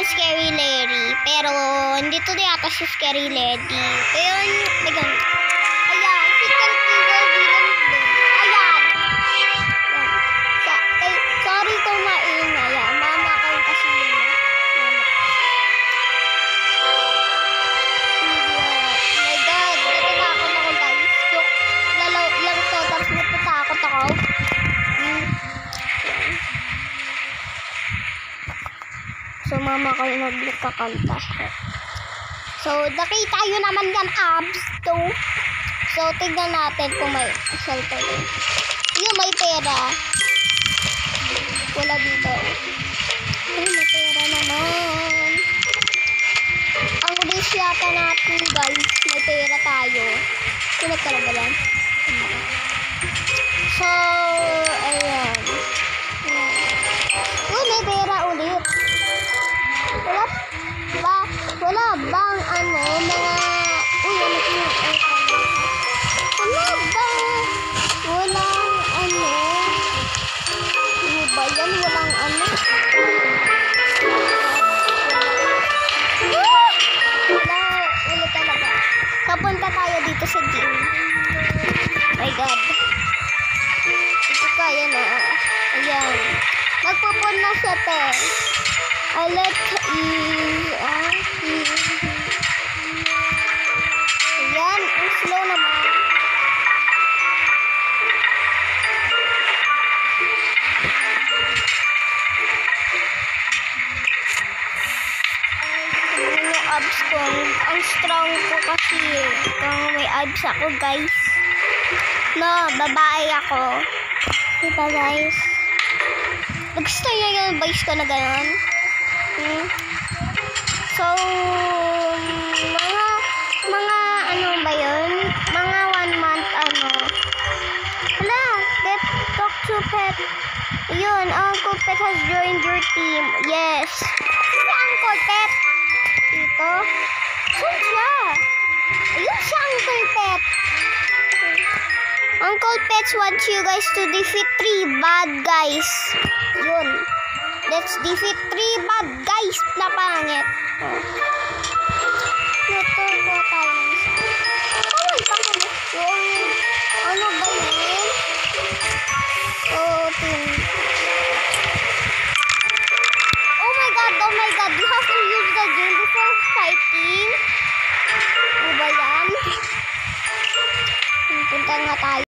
yung Scary Larry. Pero, hindi to yata si Scary Lady. Pero, ayan. Ayan, si Cantigal Villain Base. Ayan. Sorry kung maingay. Mama ko kasi yun. Mama. Oh my God. Natatakot ako, guys. Lalaw lang to. Tapos natatakot ako. So, mama ko yung nagkakanta. So, nakita yun naman yan, abs to. So, tignan natin kung may salto yun. Yung may pera. Wala dito. Ay, may pera naman. Ang rich yata natin, guys. May pera tayo. Sunod ka lang ba yan? So, ayan. Uy, may pera ulit. Wala bang mga walang ba yan? Walang wala ulit talaga. Kapunta tayo dito sa gym. My God. Ito kaya na. Ayan. Magpupun na siya, te. Ayan, ang slow naman. Yung abs ko, ang strong ko kasi. Kung may abs ako, guys. No, babae ako. Diba, guys? Gusto niyo yung voice ko na gano'n? So, mga ano ba yun? Mga 1 month Hala, get talk to pet. Yun, Uncle Pet has joined your team. Yes. Si Uncle Pet. Dito. Saan siya? Ayun si Uncle Pet. Uncle Pet wants you guys to defeat 3 bad guys. Yun. Let's defeat 3 bad guys na pangit. Natuto tayo ng isa. Kawal pa kami. Yung, ano ba yun? Oh my God. You have to use the game before fighting. Ano ba yan? Punta nga tayo.